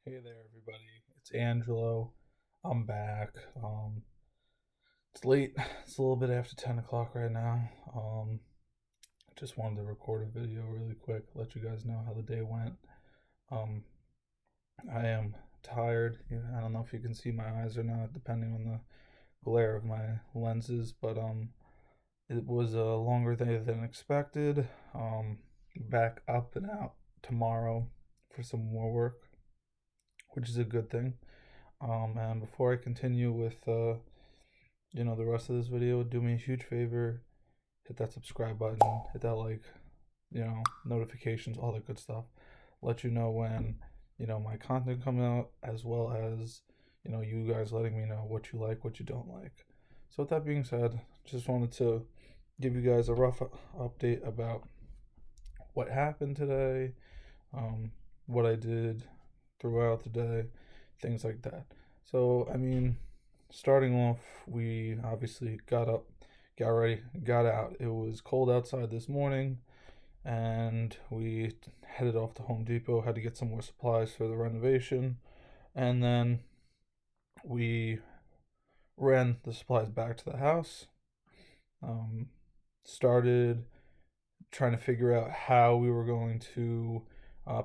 Hey there, everybody. It's Angelo. I'm back. It's late. It's a little bit after 10 o'clock right now. I just wanted to record a video really quick, let you guys know how the day went. Um, I am tired. I don't know if you can see my eyes or not, depending on the glare of my lenses, but it was a longer day than expected. Back up and out tomorrow for some more work, which is a good thing. And before I continue with the rest of this video, do me a huge favor, hit that subscribe button, hit that like, notifications, all that good stuff. Let you know when, my content comes out, as well as, you guys letting me know what you like, what you don't like. So with that being said, just wanted to give you guys a rough update about what happened today, um, what I did throughout the day, things like that. So, starting off, we obviously got up, got ready, got out. It was cold outside this morning, and we headed off to Home Depot, had to get some more supplies for the renovation, and then we ran the supplies back to the house. Um, Started trying to figure out how we were going to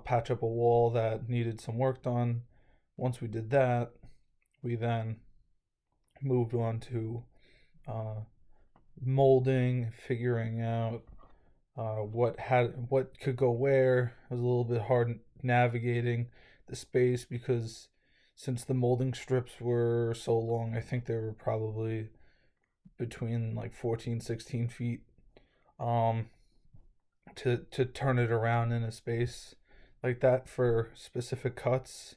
patch up a wall that needed some work done. Once we did that, we then moved on to uh, molding, figuring out what could go where. It was a little bit hard navigating the space because since the molding strips were so long, I think they were probably between like 14, 16 feet. Um, to turn it around in a space like that for specific cuts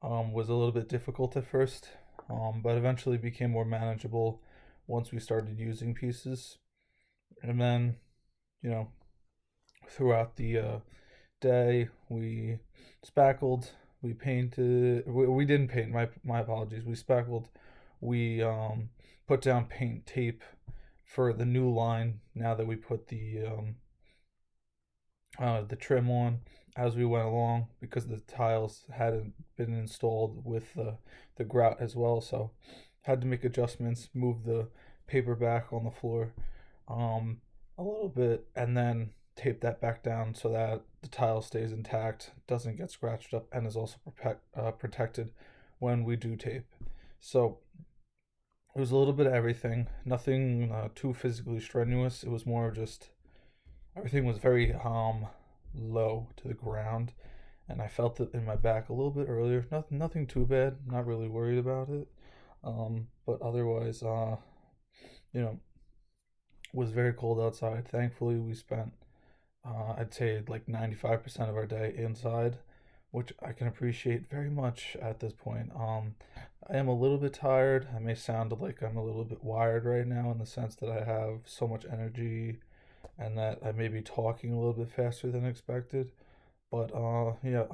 was a little bit difficult at first, but eventually became more manageable once we started using pieces. And then, you know, throughout the day, we spackled, we painted, we didn't paint, my apologies, we spackled, we put down paint tape for the new line now that we put the trim on as we went along because the tiles hadn't been installed with the grout as well. So had to make adjustments, move the paper back on the floor um, a little bit, and then tape that back down so that the tile stays intact, doesn't get scratched up, and is also protected when we do tape. So it was a little bit of everything, nothing too physically strenuous. It was more just everything was very low to the ground, and I felt it in my back a little bit earlier. Nothing too bad. Not really worried about it. But otherwise, you know, was very cold outside. Thankfully, we spent I'd say like 95% of our day inside, which I can appreciate very much at this point. I am a little bit tired. I may sound like I'm a little bit wired right now in the sense that I have so much energy and that I may be talking a little bit faster than expected. But yeah,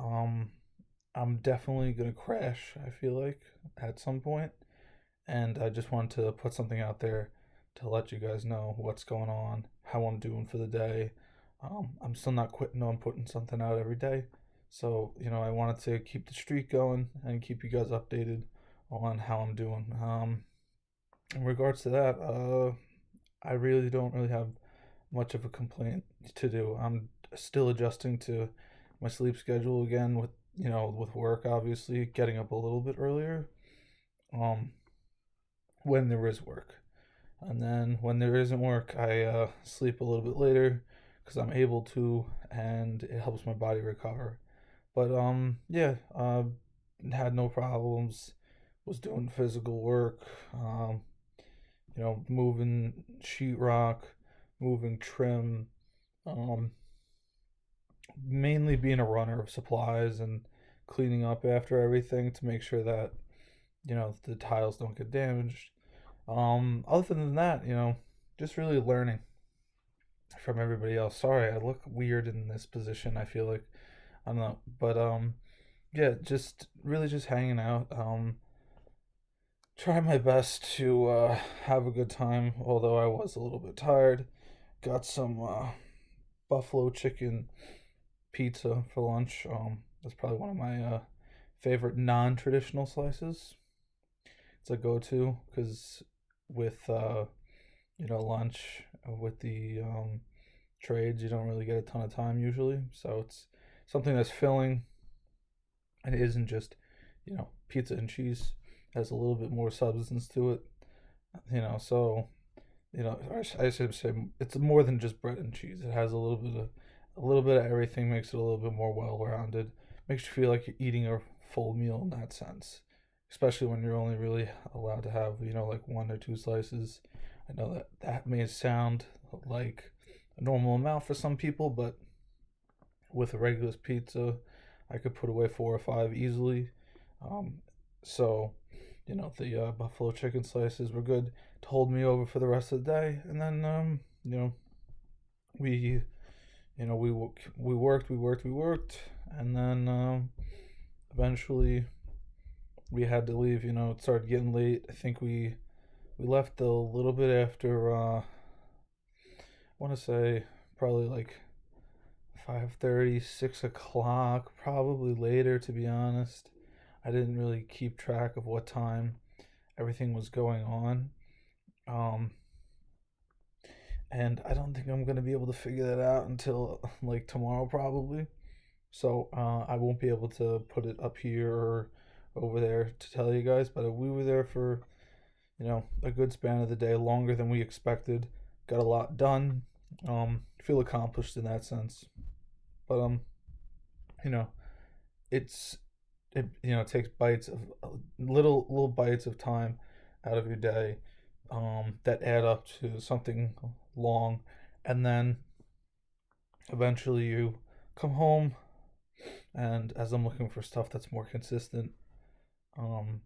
I'm definitely gonna crash, I feel like, at some point. And I just want to put something out there to let you guys know what's going on, how I'm doing for the day. I'm still not quitting on putting something out every day. So, I wanted to keep the streak going and keep you guys updated on how I'm doing. In regards to that, I really don't really have much of a complaint to do. I'm still adjusting to my sleep schedule again with work obviously getting up a little bit earlier um when there is work. And then when there isn't work, I sleep a little bit later cuz I'm able to, and it helps my body recover. But yeah, had no problems. Was doing physical work, moving sheetrock, moving trim, um, mainly being a runner of supplies and cleaning up after everything to make sure that the tiles don't get damaged. Other than that, just really learning from everybody else. Sorry, I look weird in this position. I feel like I don't know, but yeah, just really just hanging out. Try my best to have a good time, although I was a little bit tired. Got some buffalo chicken pizza for lunch. That's probably one of my favorite non-traditional slices. It's a go-to because with lunch with the trades, you don't really get a ton of time usually. So it's something that's filling and it isn't just, pizza and cheese. It has a little bit more substance to it. So I should say it's more than just bread and cheese. It has a little bit of everything, makes it a little bit more well-rounded. Makes you feel like you're eating a full meal in that sense, especially when you're only really allowed to have like one or two slices. I know that may sound like a normal amount for some people, but with a regular pizza, I could put away 4 or 5 easily. Um, so, the buffalo chicken slices were good to hold me over for the rest of the day, and then we we worked, and then eventually we had to leave. It started getting late. I think we left a little bit after. I want to say probably like 5:30, 6 o'clock, probably later. To be honest, I didn't really keep track of what time everything was going on. Um, and I don't think I'm gonna be able to figure that out until like tomorrow probably. So I won't be able to put it up here or over there to tell you guys. But we were there for a good span of the day, longer than we expected. Got a lot done. Feel accomplished in that sense. But you know, it's it takes bites of little bites of time out of your day that add up to something long, and then eventually you come home. And as I'm looking for stuff that's more consistent, um,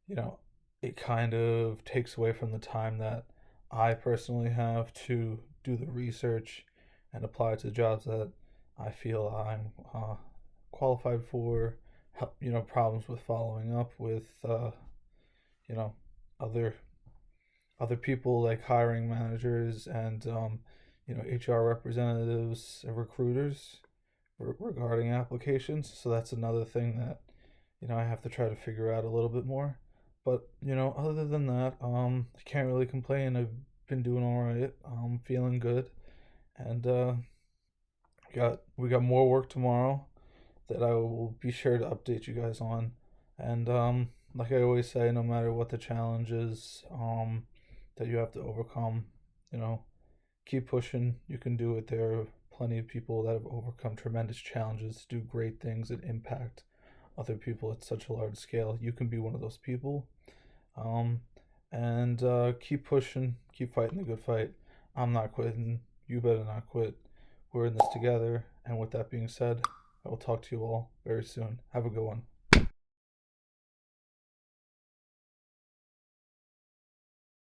you know, it kind of takes away from the time that I personally have to do the research and apply to jobs that I feel I'm qualified for. Help, problems with following up with, you know, other other people like hiring managers and HR representatives and recruiters regarding applications. So that's another thing that I have to try to figure out a little bit more. But other than that, I can't really complain. I've been doing all right. Feeling good, and we got more work tomorrow that I will be sure to update you guys on. And like I always say, no matter what the challenge is, that you have to overcome, you know, keep pushing. You can do it. There are plenty of people that have overcome tremendous challenges, do great things, and impact other people at such a large scale. You can be one of those people. Um, and keep pushing, keep fighting the good fight. I'm not quitting. You better not quit. We're in this together. And with that being said, I will talk to you all very soon. Have a good one.